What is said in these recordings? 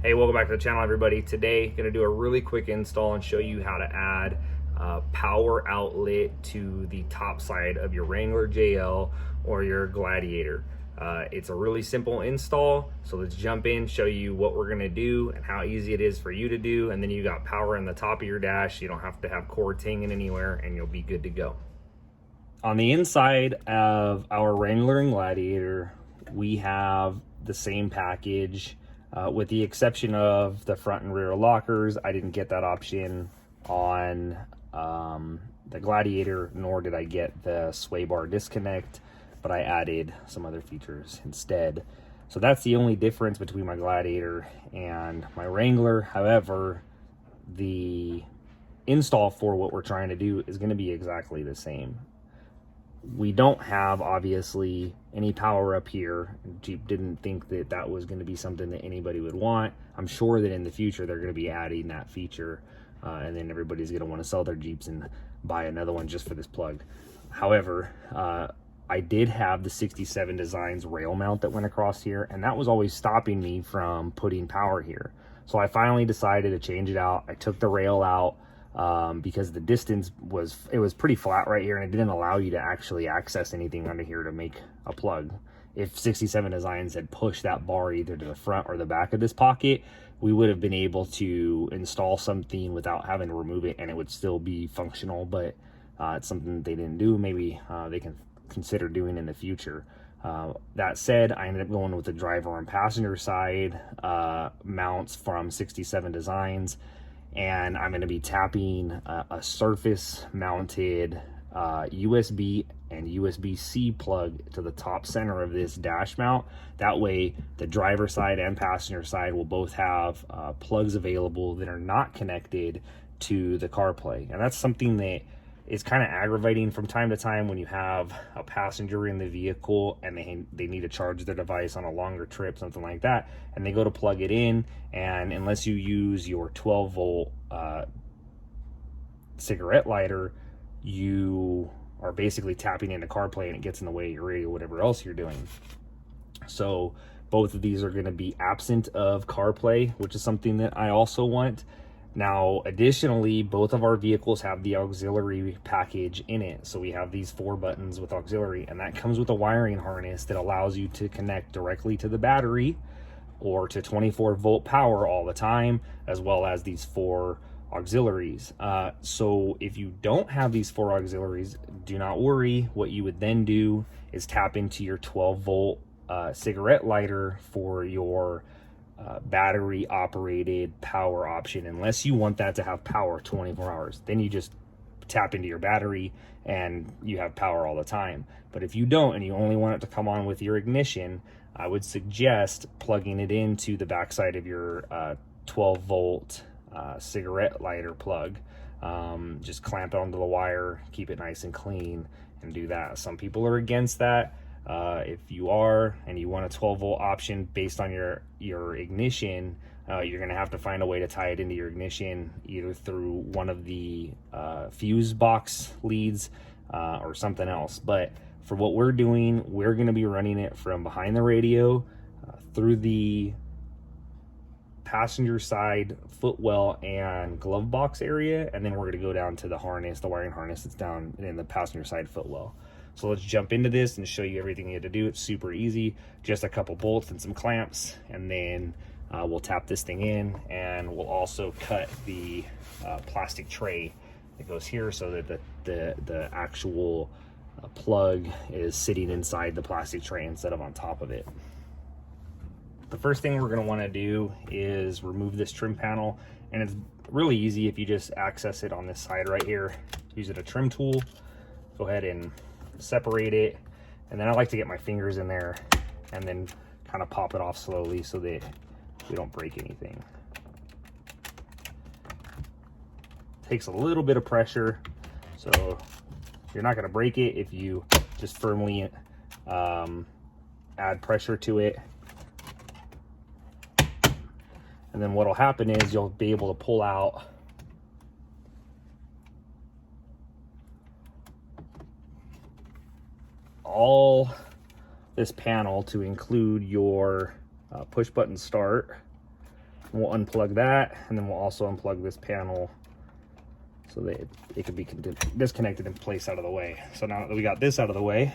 Hey, welcome back to the channel, everybody. Today, gonna do a really quick install and show you how to add a power outlet to the top side of your Wrangler JL or your Gladiator. It's a really simple install, so let's jump in, show you what we're gonna do and how easy it is for you to do, and then you got power in the top of your dash. You don't have to have cords hanging anywhere, and you'll be good to go. On the inside of our Wrangler and Gladiator, we have the same package. With the exception of the front and rear lockers. I didn't get that option on the Gladiator, nor did I get the sway bar disconnect, but I added some other features instead. So that's the only difference between my Gladiator and my Wrangler. However, the install for what we're trying to do is going to be exactly the same. We don't have, obviously, any power up here. Jeep didn't think that that was going to be something that anybody would want. I'm sure that in the future they're going to be adding that feature, and then everybody's going to want to sell their Jeeps and buy another one just for this plug. However, I did have the 67 Designs rail mount that went across here, and that was always stopping me from putting power here. So I finally decided to change it out. I took the rail out because the distance was pretty flat right here, and it didn't allow you to actually access anything under here to make a plug. If 67 Designs had pushed that bar either to the front or the back of this pocket, we would have been able to install something without having to remove it, and it would still be functional. But it's something that they didn't do. Maybe they can consider doing in the future. That said, I ended up going with the driver and passenger side mounts from 67 Designs. And I'm going to be tapping a surface mounted USB and USB-C plug to the top center of this dash mount. That way the driver side and passenger side will both have plugs available that are not connected to the CarPlay. And that's something that is kind of aggravating from time to time when you have a passenger in the vehicle and they need to charge their device on a longer trip, something like that, and they go to plug it in, and unless you use your 12-volt cigarette lighter, you are basically tapping into CarPlay and it gets in the way of your radio, whatever else you're doing. So both of these are going to be absent of CarPlay, which is something that I also want. Now, additionally, both of our vehicles have the auxiliary package in it. So we have these 4 buttons with auxiliary, and that comes with a wiring harness that allows you to connect directly to the battery or to 24-volt power all the time, as well as these 4 auxiliaries. So if you don't have these 4 auxiliaries, do not worry. What you would then do is tap into your 12-volt cigarette lighter for your battery operated power option, unless you want that to have power 24 hours. Then you just tap into your battery and you have power all the time. But if you don't and you only want it to come on with your ignition, I would suggest plugging it into the backside of your 12-volt cigarette lighter plug. Just clamp it onto the wire, keep it nice and clean, and do that. Some people are against that. If you are and you want a 12-volt option based on your ignition, you're going to have to find a way to tie it into your ignition, either through one of the fuse box leads or something else. But for what we're doing, we're going to be running it from behind the radio through the passenger side footwell and glove box area, and then we're going to go down to the harness, the wiring harness that's down in the passenger side footwell. So let's jump into this and show you everything you have to do. It's super easy, just a couple bolts and some clamps, and then we'll tap this thing in, and we'll also cut the plastic tray that goes here so that the actual plug is sitting inside the plastic tray instead of on top of it. The first thing we're going to want to do is remove this trim panel, and it's really easy if you just access it on this side right here. Use a trim tool, go ahead and separate it, and then I like to get my fingers in there and then kind of pop it off slowly so that we don't break anything. Takes a little bit of pressure, so you're not going to break it if you just firmly add pressure to it. And then what'll happen is you'll be able to pull out all this panel to include your push button start, We'll unplug that, and then we'll also unplug this panel so that it can be disconnected and placed out of the way. So now that we got this out of the way,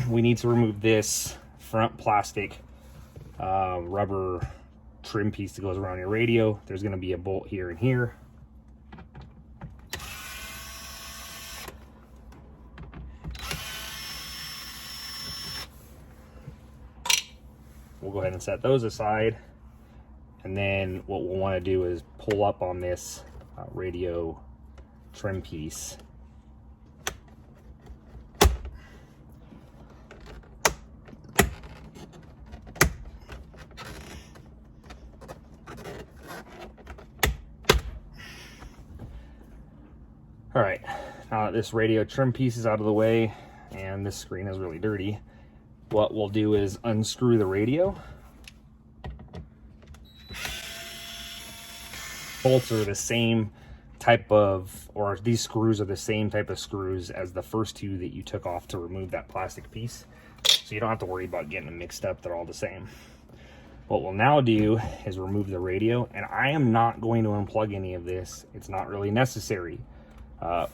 we need to remove this front plastic rubber trim piece that goes around your radio. There's going to be a bolt here and here. We'll go ahead and set those aside. And then what we'll want to do is pull up on this radio trim piece. All right, now that this radio trim piece is out of the way and this screen is really dirty, what we'll do is unscrew the radio. Bolts are the same type of, or these screws are the same type of screws as the first two that you took off to remove that plastic piece. So you don't have to worry about getting them mixed up, they're all the same. What we'll now do is remove the radio, and I am not going to unplug any of this. It's not really necessary.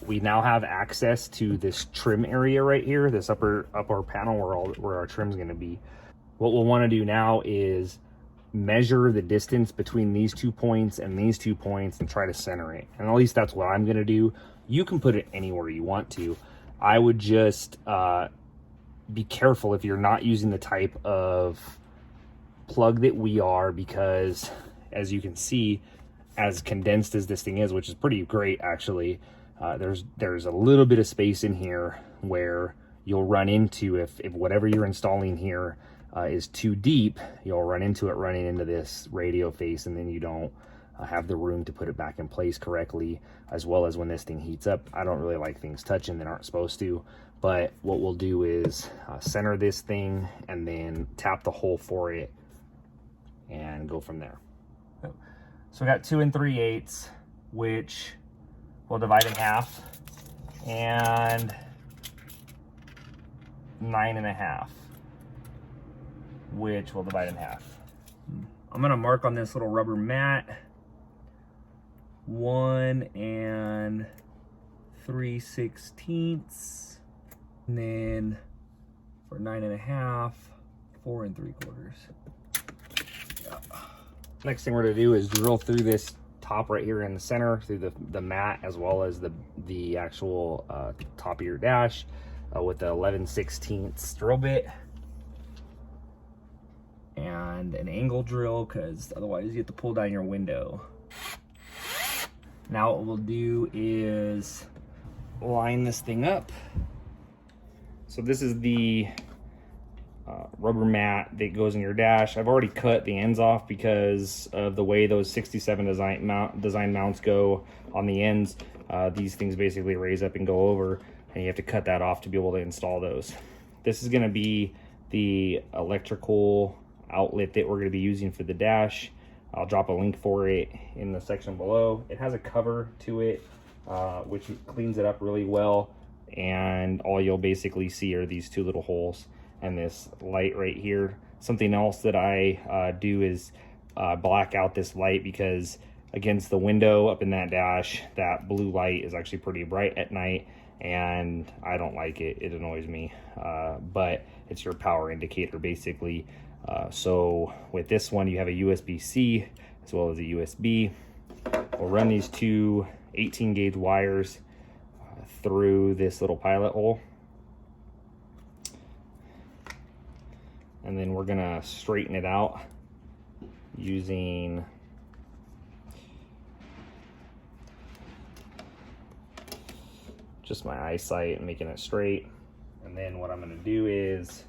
We now have access to this trim area right here, this upper panel where our trim's gonna be. What we'll wanna do now is measure the distance between these 2 points and these 2 points and try to center it. And at least that's what I'm gonna do. You can put it anywhere you want to. I would just be careful if you're not using the type of plug that we are, because as you can see, as condensed as this thing is, which is pretty great actually, there's a little bit of space in here where you'll run into, if whatever you're installing here is too deep, you'll run into it running into this radio face, and then you don't have the room to put it back in place correctly, as well as when this thing heats up. I don't really like things touching that aren't supposed to, but what we'll do is center this thing and then tap the hole for it and go from there. So we got 2 3/8, which we'll divide in half, and 9 1/2, which we'll divide in half. I'm gonna mark on this little rubber mat 1 3/16, and then for 9 1/2, 4 3/4. Next thing we're gonna do is drill through this top right here in the center, through the mat, as well as the actual top of your dash with the 11/16 drill bit and an angle drill, because otherwise you have to pull down your window. Now what we'll do is line this thing up. So this is the rubber mat that goes in your dash. I've already cut the ends off because of the way those 67 design mounts go on the ends. These things basically raise up and go over, and you have to cut that off to be able to install those. This is going to be the electrical outlet that we're going to be using for the dash. I'll drop a link for it in the section below. It has a cover to it, which cleans it up really well, and all you'll basically see are these 2 little holes and this light right here. Something else that I do is black out this light, because against the window up in that dash, that blue light is actually pretty bright at night, and I don't like it. It annoys me, but it's your power indicator basically. So with this one, you have a USB-C as well as a USB. We'll run these 2 18 gauge wires through this little pilot hole, and then we're gonna straighten it out using just my eyesight and making it straight. And then what I'm gonna do is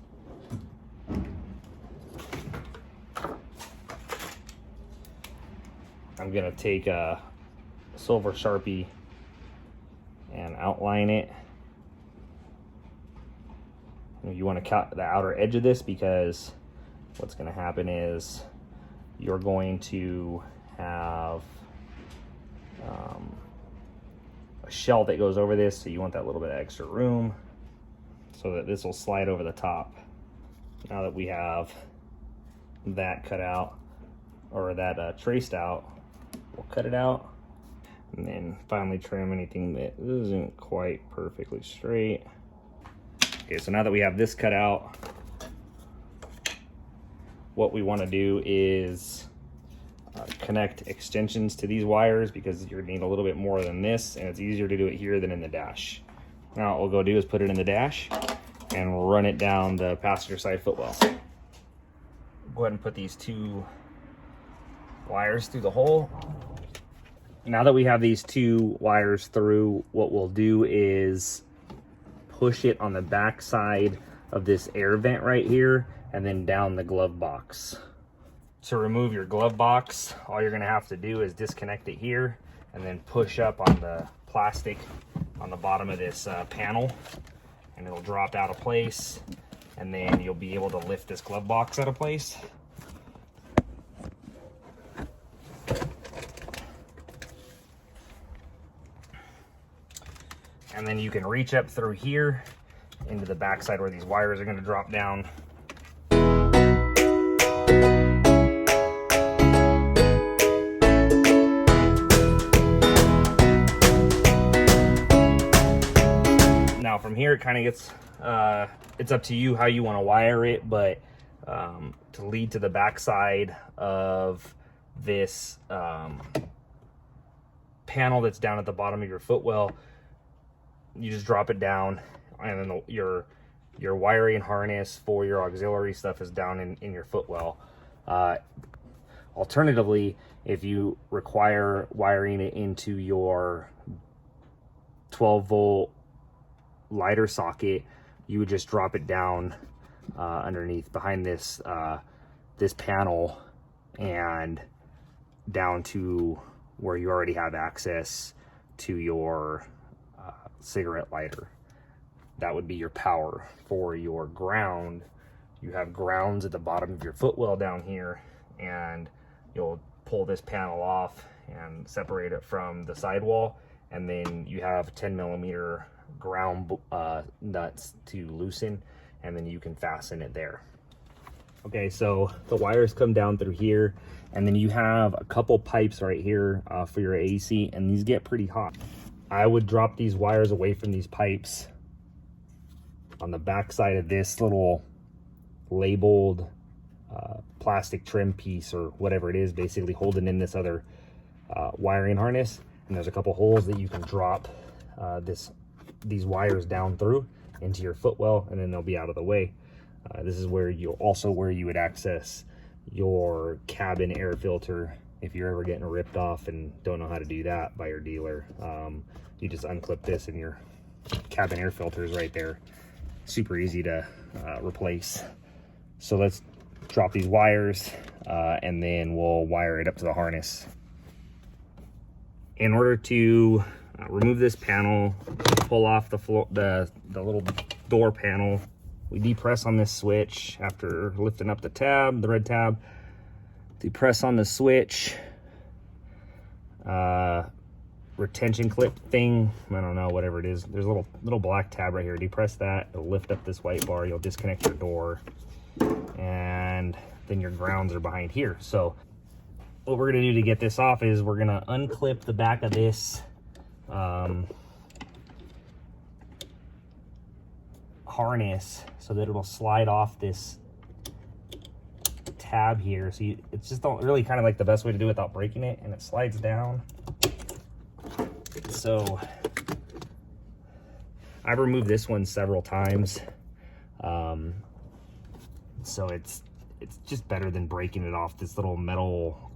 I'm gonna take a silver Sharpie and outline it. You want to cut the outer edge of this, because what's going to happen is you're going to have a shell that goes over this, so you want that little bit of extra room so that this will slide over the top. Now that we have that cut out, or that traced out, we'll cut it out and then finally trim anything that isn't quite perfectly straight. Okay, so now that we have this cut out, what we want to do is connect extensions to these wires, because you're gonna need a little bit more than this, and it's easier to do it here than in the dash. Now what we'll go do is put it in the dash and run it down the passenger side footwell. Go ahead and put these 2 wires through the hole. Now that we have these 2 wires through, what we'll do is push it on the back side of this air vent right here and then down the glove box. To remove your glove box, all you're gonna have to do is disconnect it here and then push up on the plastic on the bottom of this panel, and it'll drop out of place, and then you'll be able to lift this glove box out of place. And then you can reach up through here into the backside where these wires are gonna drop down. Now from here, it kind of gets, it's up to you how you want to wire it, but to lead to the backside of this panel that's down at the bottom of your footwell, you just drop it down, and then your wiring harness for your auxiliary stuff is down in your footwell. Alternatively, if you require wiring it into your 12-volt lighter socket, you would just drop it down underneath behind this this panel and down to where you already have access to your cigarette lighter. That would be your power. For your ground, you have grounds at the bottom of your footwell down here, and you'll pull this panel off and separate it from the sidewall, and then you have 10mm ground nuts to loosen, and then you can fasten it there. Okay, so the wires come down through here, and then you have a couple pipes right here for your AC, and these get pretty hot. I would drop these wires away from these pipes on the back side of this little labeled plastic trim piece, or whatever it is, basically holding in this other wiring harness. And there's a couple holes that you can drop these wires down through into your footwell, and then they'll be out of the way. This is where you would access your cabin air filter if you're ever getting ripped off and don't know how to do that by your dealer. You just unclip this, and your cabin air filter is right there. Super easy to replace. So let's drop these wires and then we'll wire it up to the harness. In order to remove this panel, pull off the little door panel, we depress on this switch after lifting up the tab, the red tab. Depress on the switch. Retention clip thing, I don't know, whatever it is. There's a little black tab right here. Depress that, it'll lift up this white bar. You'll disconnect your door, and then your grounds are behind here. So what we're gonna do to get this off is we're gonna unclip the back of this harness so that it'll slide off this tab here. So it's just really kind of like the best way to do it without breaking it, and it slides down. So I've removed this one several times, so it's just better than breaking it off this little metal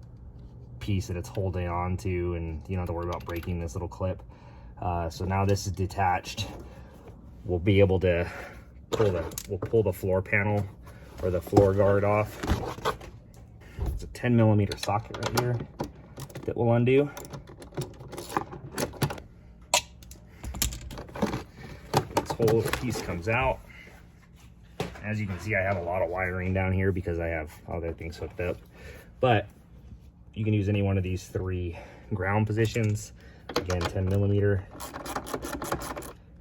piece that it's holding on to, and you don't have to worry about breaking this little clip. So now this is detached. We'll be able to pull the floor panel or the floor guard off. It's a 10mm socket right here that we'll undo. This whole piece comes out. As you can see, I have a lot of wiring down here because I have other things hooked up, but you can use any one of these 3 ground positions. Again, 10mm.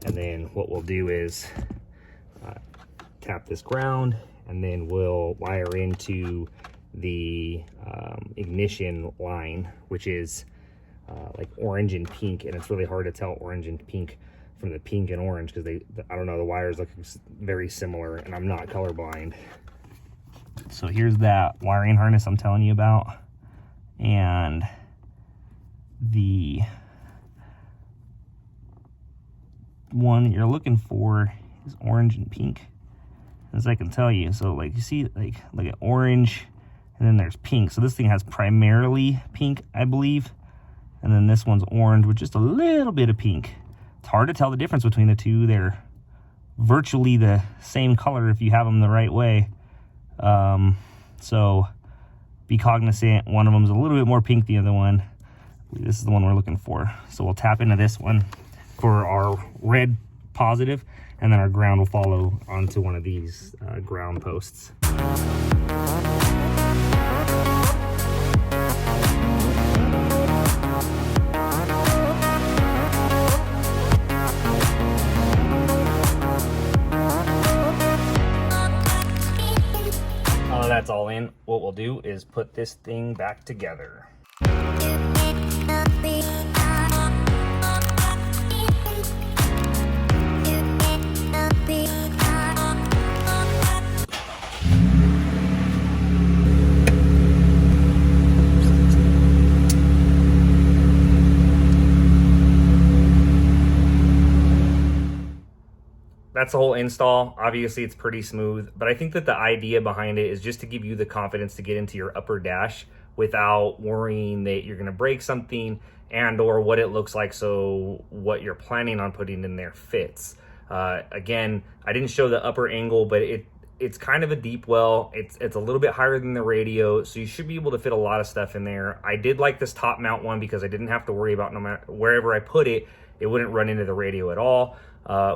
And then what we'll do is tap this ground, and then we'll wire into the ignition line, which is like orange and pink, and it's really hard to tell orange and pink from the pink and orange because I don't know, the wires look very similar, and I'm not colorblind. So here's that wiring harness I'm telling you about, and the one you're looking for is orange and pink, as I can tell you. So like you see, like look at orange, and then there's pink. So this thing has primarily pink, I believe, and then this one's orange with just a little bit of pink. It's hard to tell the difference between the two. They're virtually the same color if you have them the right way. So be cognizant, one of them is a little bit more pink than the other one. This is the one we're looking for. So we'll tap into this one for our red positive, and then our ground will follow onto one of these ground posts. That's all in. What we'll do is put this thing back together. That's the whole install. Obviously it's pretty smooth, but I think that the idea behind it is just to give you the confidence to get into your upper dash without worrying that you're gonna break something and or what it looks like, so what you're planning on putting in there fits. Again, I didn't show the upper angle, but it's kind of a deep well. It's a little bit higher than the radio, so you should be able to fit a lot of stuff in there. I did like this top mount one because I didn't have to worry about, no matter wherever I put it, it wouldn't run into the radio at all.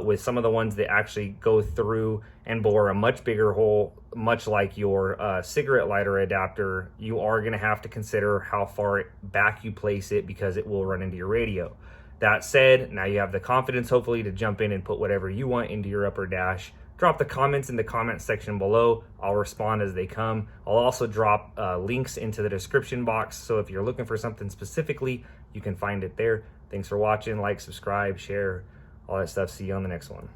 With some of the ones that actually go through and bore a much bigger hole, much like your cigarette lighter adapter, you are going to have to consider how far back you place it because it will run into your radio. That said, now you have the confidence hopefully to jump in and put whatever you want into your upper dash. Drop the comments in the comment section below. I'll respond as they come. I'll also drop links into the description box, so if you're looking for something specifically, you can find it there. Thanks for watching. Like, subscribe, share, all that stuff. See you on the next one.